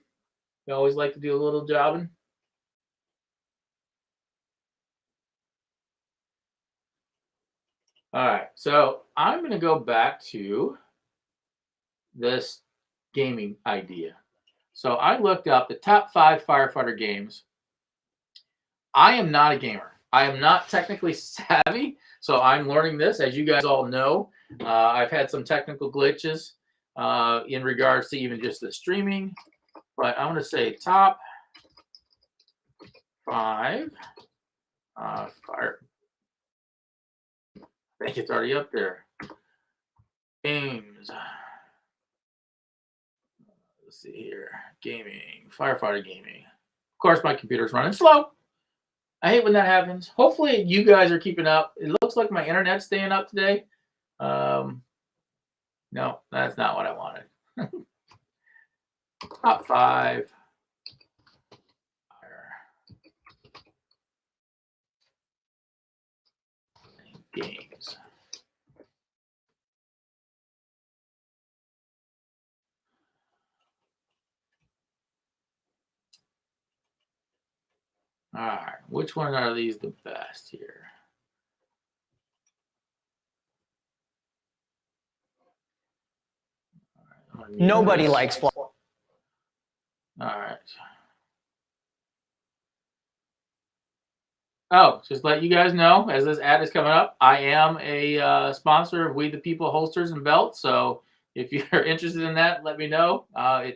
We always like to do a little jobbing. All right, so I'm going to go back to this gaming idea. So I looked up the top 5 firefighter games. I am not a gamer. I am not technically savvy, so I'm learning this. As you guys all know, I've had some technical glitches in regards to even just the streaming. But I'm going to say top 5 fire. I think it's already up there. Games. Let's see here. Gaming. Firefighter gaming. Of course, my computer's running slow. I hate when that happens. Hopefully, you guys are keeping up. It looks like my internet's staying up today. No, that's not what I wanted. Top 5. Games. All right, which one are these the best here? Right, nobody likes fly. All right. Oh, just let you guys know, as this ad is coming up, I am a sponsor of We the People holsters and belts. So if you're interested in that, let me know.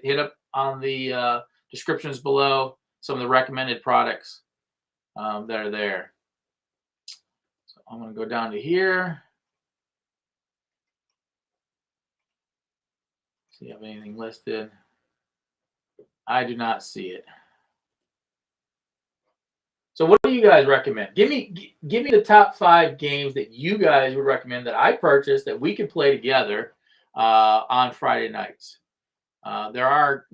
Hit up on the descriptions below some of the recommended products that are there. So I'm going to go down to here. See if I have anything listed. I do not see it. So what do you guys recommend? Give me the top 5 games that you guys would recommend that I purchased that we could play together on Friday nights. There are,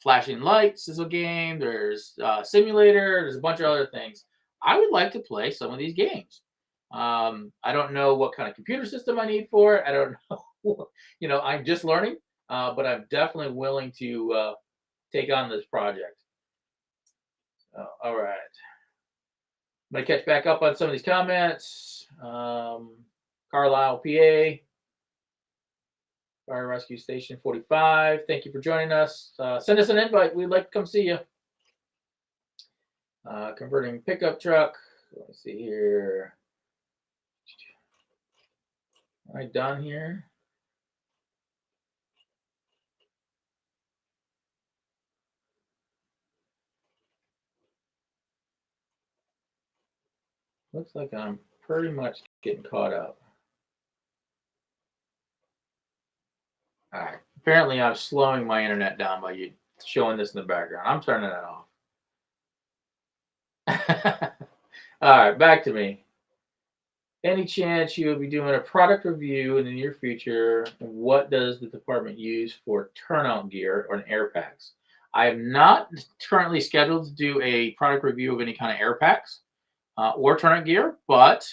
Flashing Lights is a game. There's Simulator. There's a bunch of other things. I would like to play some of these games. I don't know what kind of computer system I need for it. I don't know. I'm just learning, but I'm definitely willing to take on this project. All right. I'm going to catch back up on some of these comments. Carlisle, PA. Fire Rescue Station 45. Thank you for joining us. Send us an invite. We'd like to come see you. Converting pickup truck. Let's see here. Am I done here? Looks like I'm pretty much getting caught up. All right. Apparently, I'm slowing my internet down by you showing this in the background. I'm turning that off. All right, back to me. Any chance you will be doing a product review in the near future? What does the department use for turnout gear or air packs? I am not currently scheduled to do a product review of any kind of air packs or turnout gear, but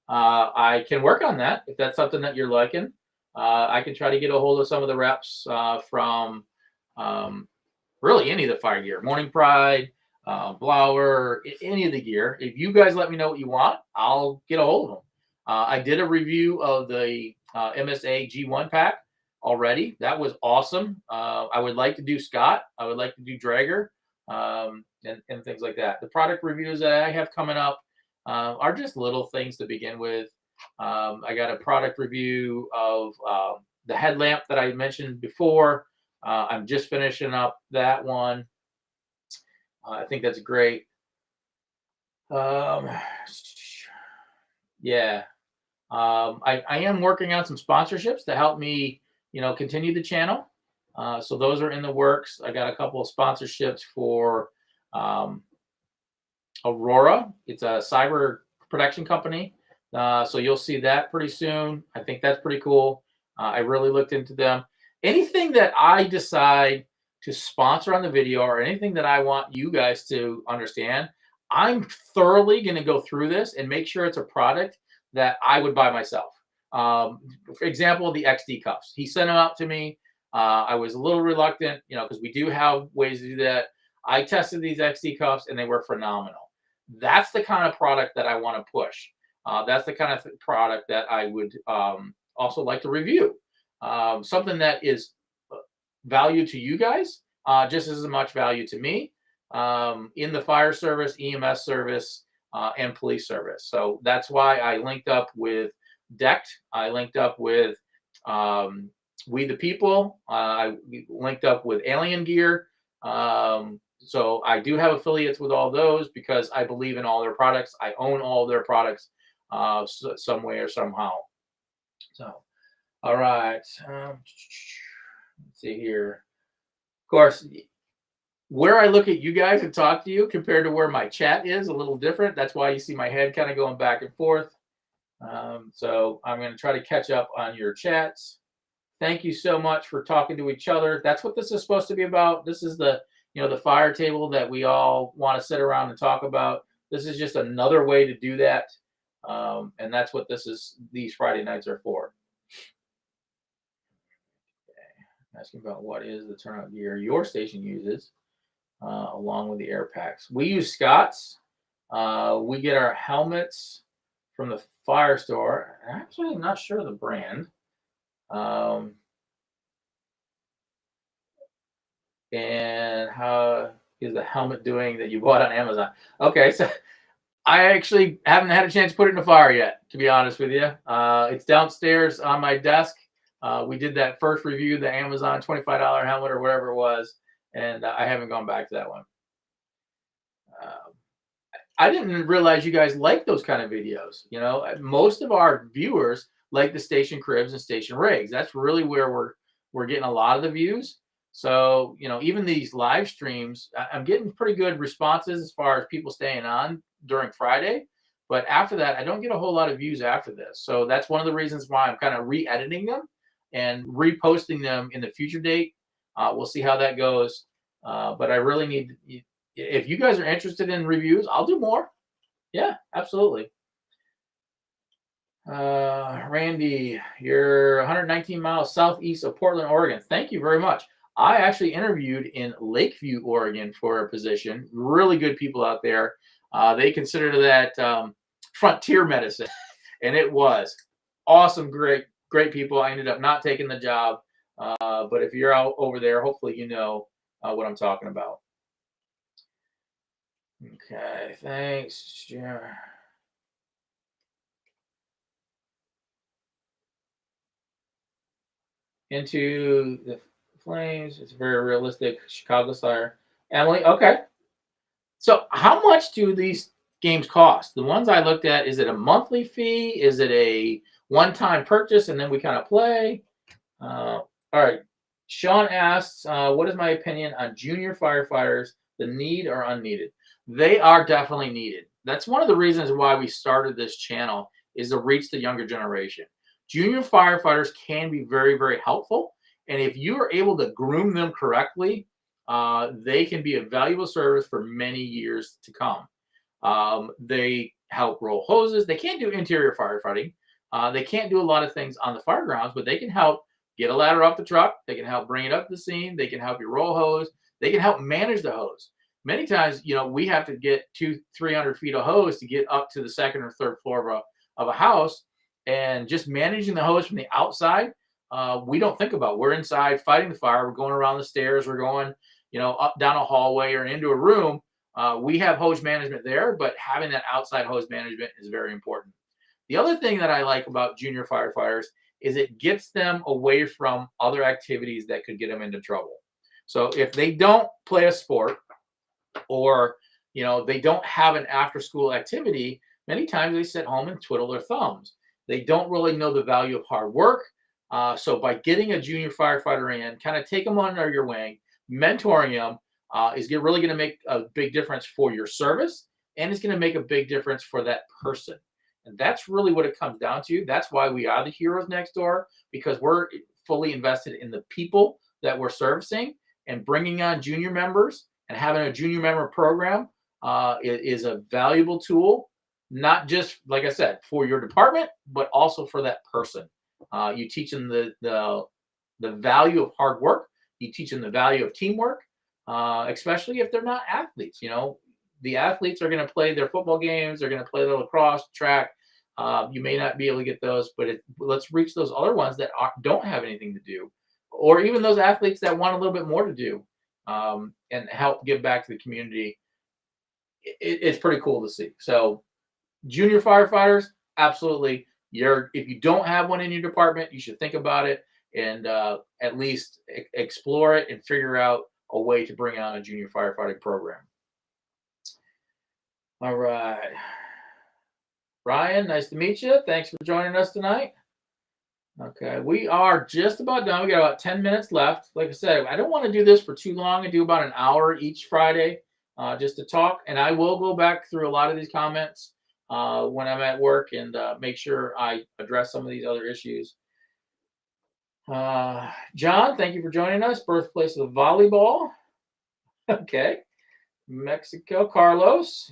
I can work on that if that's something that you're liking. I can try to get a hold of some of the reps from really any of the fire gear, Morning Pride, Blower, any of the gear. If you guys let me know what you want, I'll get a hold of them. I did a review of the MSA G1 pack already. That was awesome. I would like to do Scott. I would like to do Drager and things like that. The product reviews that I have coming up are just little things to begin with. I got a product review of the headlamp that I mentioned before. I'm just finishing up that one. I think that's great. Um, yeah. I am working on some sponsorships to help me, continue the channel. So those are in the works. I got a couple of sponsorships for um, Aurora. It's a cyber protection company. So you'll see that pretty soon. I think that's pretty cool. I really looked into them. Anything that I decide to sponsor on the video or anything that I want you guys to understand, I'm thoroughly going to go through this and make sure it's a product that I would buy myself. For example, the XD cuffs. He sent them out to me. I was a little reluctant, because we do have ways to do that. I tested these XD cuffs and they were phenomenal. That's the kind of product that I want to push. That's the kind of product that I would also like to review. Something that is value to you guys, just as much value to me in the fire service, EMS service, and police service. So that's why I linked up with Decked. I linked up with We the People. I linked up with Alien Gear. So I do have affiliates with all those because I believe in all their products. I own all their products some way or somehow. So, all right. Let's see here. Of course, where I look at you guys and talk to you compared to where my chat is a little different. That's why you see my head kind of going back and forth. So I'm going to try to catch up on your chats. Thank you so much for talking to each other. That's what this is supposed to be about. This is the fire table that we all want to sit around and talk about. This is just another way to do that. And that's what these Friday nights are for. Okay. Asking about what is the turnout gear your station uses, along with the air packs. We use Scott's. We get our helmets from the fire store. Actually, I'm not sure of the brand. And how is the helmet doing that you bought on Amazon? Okay, so I actually haven't had a chance to put it in the fire yet, to be honest with you. It's downstairs on my desk. We did that first review, the Amazon $25 helmet or whatever it was, and I haven't gone back to that one. I didn't realize you guys like those kind of videos. Most of our viewers like the station cribs and station rigs. That's really where we're getting a lot of the views. So, even these live streams, I'm getting pretty good responses as far as people staying on during Friday. But after that, I don't get a whole lot of views after this. So that's one of the reasons why I'm kind of re-editing them and reposting them in the future date. We'll see how that goes. But I really need, if you guys are interested in reviews, I'll do more. Yeah, absolutely. Randy, you're 119 miles southeast of Portland, Oregon. Thank you very much. I actually interviewed in Lakeview, Oregon for a position. Really good people out there. They consider that frontier medicine, and it was awesome. Great people. I ended up not taking the job, but if you're out over there, hopefully you know what I'm talking about. Okay, thanks. Yeah. Into the Flames. It's very realistic. Chicago Fire. Emily, okay. So how much do these games cost? The ones I looked at, is it a monthly fee? Is it a one-time purchase and then we kind of play? All right. Sean asks, what is my opinion on junior firefighters, the need or unneeded? They are definitely needed. That's one of the reasons why we started this channel, is to reach the younger generation. Junior firefighters can be very, very helpful. And if you are able to groom them correctly, they can be a valuable service for many years to come. They help roll hoses. They can't do interior firefighting. They can't do a lot of things on the fire grounds, but they can help get a ladder off the truck. They can help bring it up the scene. They can help you roll hose. They can help manage the hose. Many times, we have to get 200-300 feet of hose to get up to the second or third floor of a house. And just managing the hose from the outside, we don't think about. We're inside fighting the fire. We're going around the stairs. We're going, up down a hallway or into a room. We have hose management there, but having that outside hose management is very important. The other thing that I like about junior firefighters is it gets them away from other activities that could get them into trouble. So if they don't play a sport, or they don't have an after school activity, many times they sit home and twiddle their thumbs. They don't really know the value of hard work. So by getting a junior firefighter in, kind of take them under your wing, mentoring them is really going to make a big difference for your service, and it's going to make a big difference for that person. And that's really what it comes down to. That's why we are the heroes next door, because we're fully invested in the people that we're servicing, and bringing on junior members and having a junior member program is a valuable tool, not just, like I said, for your department, but also for that person. You teach them the value of hard work. You teach them the value of teamwork, especially if they're not athletes. The athletes are going to play their football games. They're going to play the lacrosse, track. You may not be able to get those, but let's reach those other ones that don't have anything to do, or even those athletes that want a little bit more to do, and help give back to the community. It's pretty cool to see. So junior firefighters, absolutely. If you don't have one in your department, you should think about it, and at least explore it and figure out a way to bring on a junior firefighting program. All right. Ryan, nice to meet you. Thanks for joining us tonight. Okay, we are just about done. We got about 10 minutes left. Like I said, I don't want to do this for too long. I do about an hour each Friday just to talk. And I will go back through a lot of these comments when I'm at work and make sure I address some of these other issues. John, thank you for joining us. Birthplace of volleyball. Okay. Mexico. Carlos.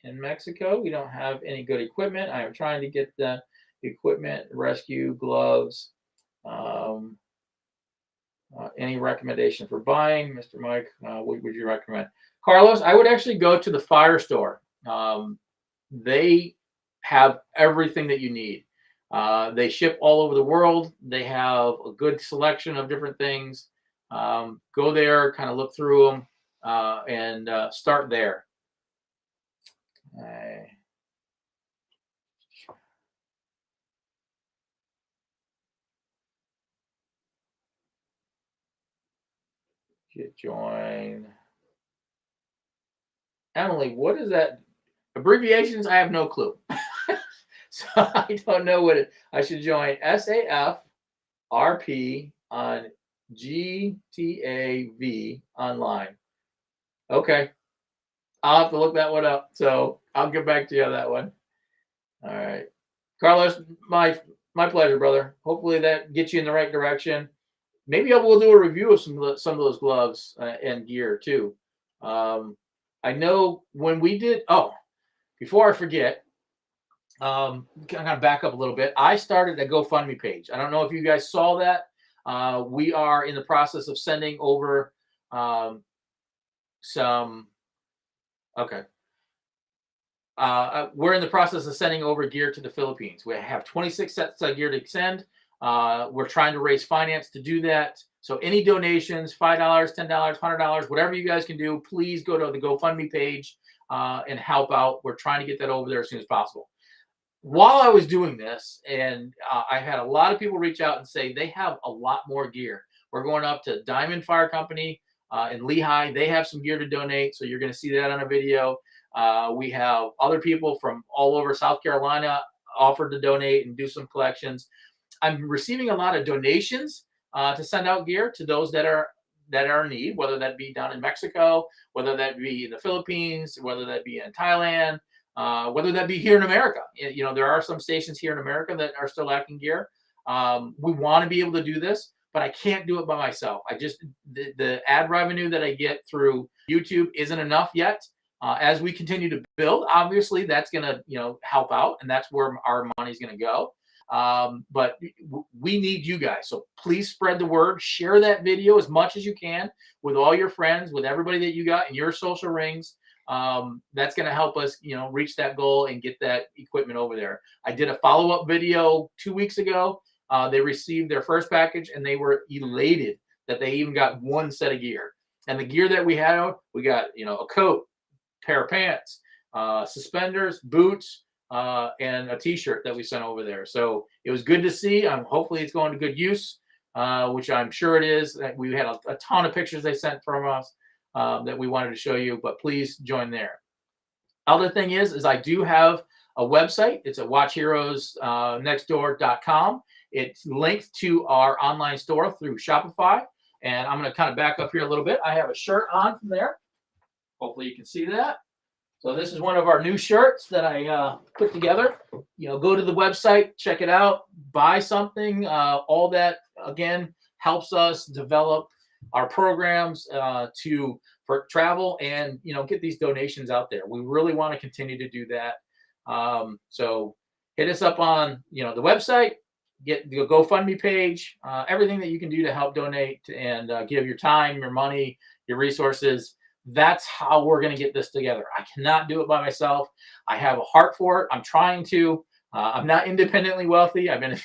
In Mexico, we don't have any good equipment. I am trying to get the equipment, rescue gloves. Any recommendation for buying, Mr. Mike? What would you recommend? Carlos, I would actually go to the fire store. They have everything that you need. They ship all over the world. They have a good selection of different things. Go there, kind of look through them, and start there. Join. Emily, what is that? Abbreviations, I have no clue. So I don't know what I should join. SAFRP on GTAV online. Okay. I'll have to look that one up. So I'll get back to you on that one. All right. Carlos, my pleasure, brother. Hopefully that gets you in the right direction. Maybe we'll do a review of some of those gloves and gear too. I know when we did. Oh, before I forget, I'm gonna back up a little bit. I started a GoFundMe page. I don't know if you guys saw that. We are in the process of sending over some. Okay. We're in the process of sending over gear to the Philippines. We have 26 sets of gear to send. We're trying to raise finance to do that. So any donations, $5, $10, $100, whatever you guys can do, please go to the GoFundMe page and help out. We're trying to get that over there as soon as possible. While I was doing this, and I had a lot of people reach out and say they have a lot more gear. We're going up to Diamond Fire Company in Lehigh. They have some gear to donate, so you're going to see that on a video. We have other people from all over South Carolina offered to donate and do some collections. I'm receiving a lot of donations to send out gear to those that are in need, whether that be down in Mexico, whether that be in the Philippines, whether that be in Thailand, whether that be here in America. There are some stations here in America that are still lacking gear. We want to be able to do this, but I can't do it by myself. The ad revenue that I get through YouTube isn't enough yet. As we continue to build, obviously that's going to help out, and that's where our money is going to go. But we need you guys, so please spread the word. Share that video as much as you can with all your friends, with everybody that you got in your social rings. That's going to help us, reach that goal and get that equipment over there. I did a follow-up video 2 weeks ago. They received their first package and they were elated that they even got one set of gear. And the gear that we had, we got, a coat, pair of pants, suspenders, boots, and a T-shirt that we sent over there. So it was good to see. Hopefully it's going to good use, which I'm sure it is. We had a ton of pictures they sent from us that we wanted to show you, but please join there. Other thing is I do have a website. It's at watchheroesnextdoor.com. It's linked to our online store through Shopify. And I'm going to kind of back up here a little bit. I have a shirt on from there. Hopefully you can see that. So this is one of our new shirts that I put together. Go to the website, check it out, buy something. All that, again, helps us develop our programs for travel and, get these donations out there. We really want to continue to do that. So hit us up on, the website, get the GoFundMe page, everything that you can do to help donate and give your time, your money, your resources. That's how we're going to get this together. I cannot do it by myself. I have a heart for it. I'm trying to. I'm not independently wealthy. I've been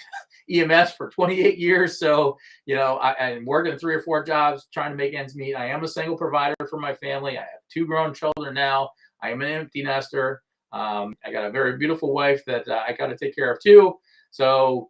in EMS for 28 years. So, I'm working 3 or 4 jobs, trying to make ends meet. I am a single provider for my family. I have 2 grown children now. I am an empty nester. I got a very beautiful wife that I got to take care of too. So,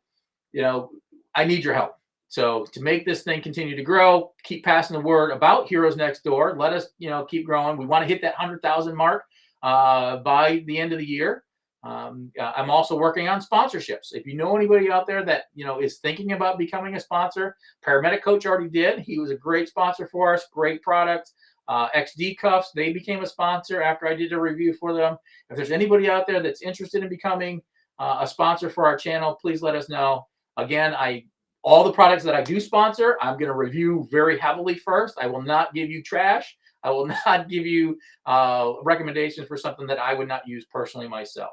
I need your help. So to make this thing continue to grow, keep passing the word about Heroes Next Door. Let us, keep growing. We want to hit that 100,000 mark by the end of the year. I'm also working on sponsorships. If you know anybody out there that, is thinking about becoming a sponsor, Paramedic Coach already did. He was a great sponsor for us, great product. XD Cuffs, they became a sponsor after I did a review for them. If there's anybody out there that's interested in becoming a sponsor for our channel, please let us know. Again, all the products that I do sponsor, I'm going to review very heavily first. I will not give you trash. I will not give you recommendations for something that I would not use personally myself.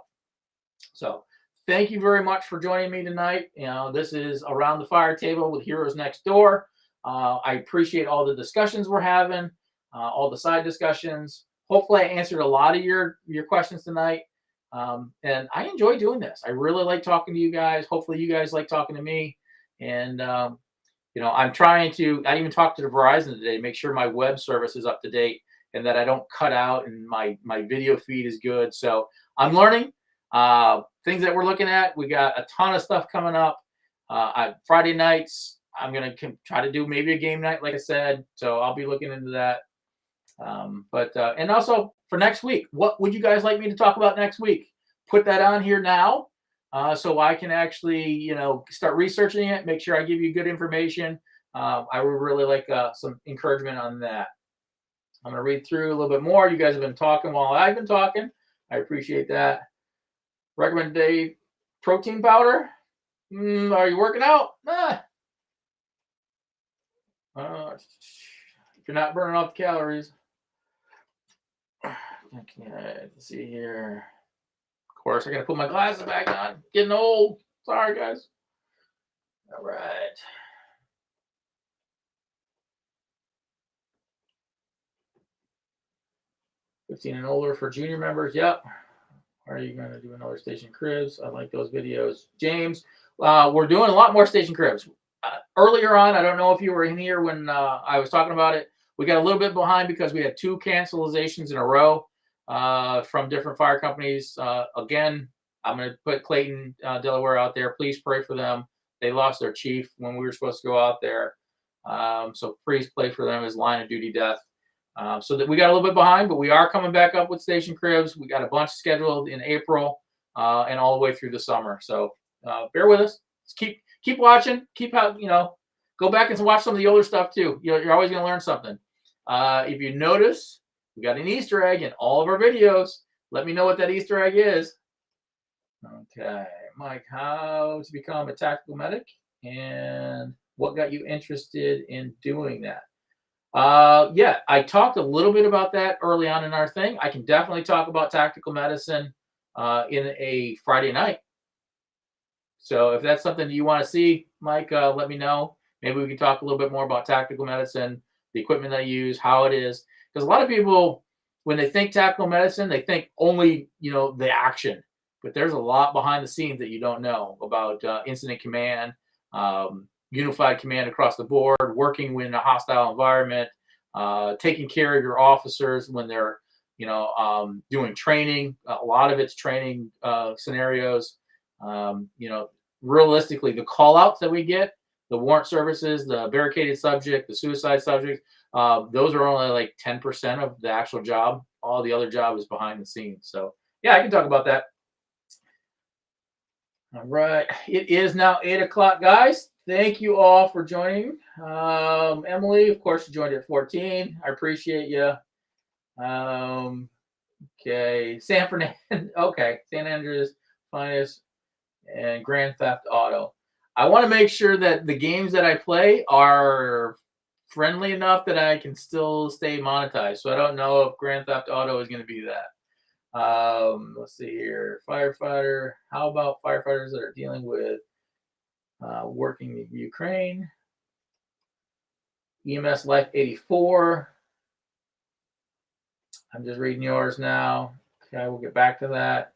So thank you very much for joining me tonight. This is Around the Fire Table with Heroes Next Door. I appreciate all the discussions we're having, all the side discussions. Hopefully I answered a lot of your questions tonight. And I enjoy doing this. I really like talking to you guys. Hopefully you guys like talking to me. And, I'm trying to, I even talked to Verizon today to make sure my web service is up to date and that I don't cut out and my video feed is good. So I'm learning things that we're looking at. We got a ton of stuff coming up. Friday nights, I'm going to try to do maybe a game night, like I said. So I'll be looking into that. And also for next week, what would you guys like me to talk about next week? Put that on here now. So I can actually, start researching it, make sure I give you good information. I would really like some encouragement on that. I'm going to read through a little bit more. You guys have been talking while I've been talking. I appreciate that. Recommend day protein powder. Are you working out? If you're not burning off the calories. Okay, let's see here. Of course, I gotta put my glasses back on. Getting old. Sorry, guys. All right. $15 and older for junior members. Yep. Are you going to do another station cribs? I like those videos. James, we're doing a lot more station cribs. Earlier on, I don't know if you were in here when I was talking about it. We got a little bit behind because we had 2 cancelizations in a row from different fire companies. Again, I'm going to put Clayton, Delaware out there. Please pray for them. They lost their chief when we were supposed to go out there. So please pray for them as line of duty death. So that we got a little bit behind, but we are coming back up with station cribs. We got a bunch scheduled in April and all the way through the summer. So bear with us. Just keep watching. Keep out. Go back and watch some of the older stuff too. You're always going to learn something. If you notice, we got an Easter egg in all of our videos. Let me know what that Easter egg is. Okay, Mike, how to become a tactical medic and what got you interested in doing that? Yeah, I talked a little bit about that early on in our thing. I can definitely talk about tactical medicine in a Friday night. So if that's something you want to see, Mike, let me know. Maybe we can talk a little bit more about tactical medicine, the equipment I use, how it is. Because a lot of people, when they think tactical medicine, they think only, the action. But there's a lot behind the scenes that you don't know about incident command, unified command across the board, working in a hostile environment, taking care of your officers when they're, doing training. A lot of it's training scenarios. Realistically, the call outs that we get, the warrant services, the barricaded subject, the suicide subject, those are only like 10% of the actual job. All the other job is behind the scenes. So yeah, I can talk about that. All right. It is now 8 o'clock, guys. Thank you all for joining. Emily, of course, you joined at 14. I appreciate you. Okay. San Fernando. Okay. San Andreas, Finest, and Grand Theft Auto. I want to make sure that the games that I play are friendly enough that I can still stay monetized. So I don't know if Grand Theft Auto is going to be that. Let's see here. Firefighter. How about firefighters that are dealing with working in Ukraine? EMS Life 84. I'm just reading yours now. Okay, we'll get back to that.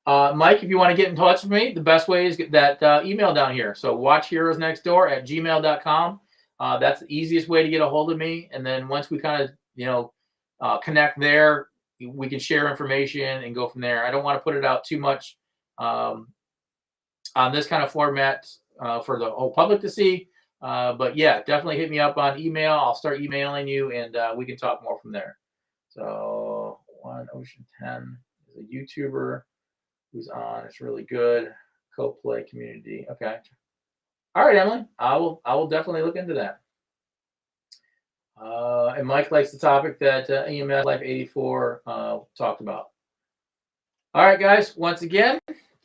Mike, if you want to get in touch with me, the best way is get that email down here. So watchheroesnextdoor@gmail.com. That's the easiest way to get a hold of me. And then once we kind of, connect there, we can share information and go from there. I don't want to put it out too much on this kind of format for the whole public to see. But yeah, definitely hit me up on email. I'll start emailing you and we can talk more from there. So One Ocean 10 is a YouTuber who's on. It's really good. Co-play community. Okay. All right, Emily. I will definitely look into that. And Mike likes the topic that EMS Life 84 talked about. All right, guys. Once again,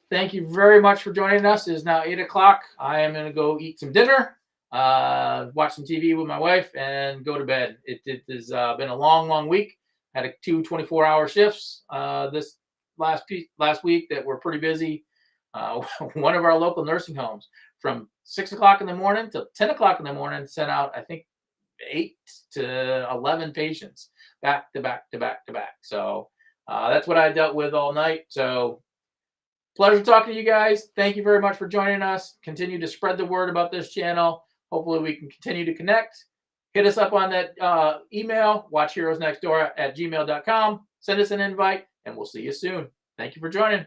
thank you very much for joining us. It is now 8 o'clock. I am going to go eat some dinner, watch some TV with my wife, and go to bed. It has been a long week. Had two 24-hour shifts this last week that were pretty busy. One of our local nursing homes from 6 o'clock in the morning till 10 o'clock in the morning sent out, I think, 8 to 11 patients back to back. So that's what I dealt with all night. So pleasure talking to you guys. Thank you very much for joining us. Continue to spread the word about this channel. Hopefully we can continue to connect. Hit us up on that email, watchheroesnextdoor@gmail.com. Send us an invite, and we'll see you soon. Thank you for joining.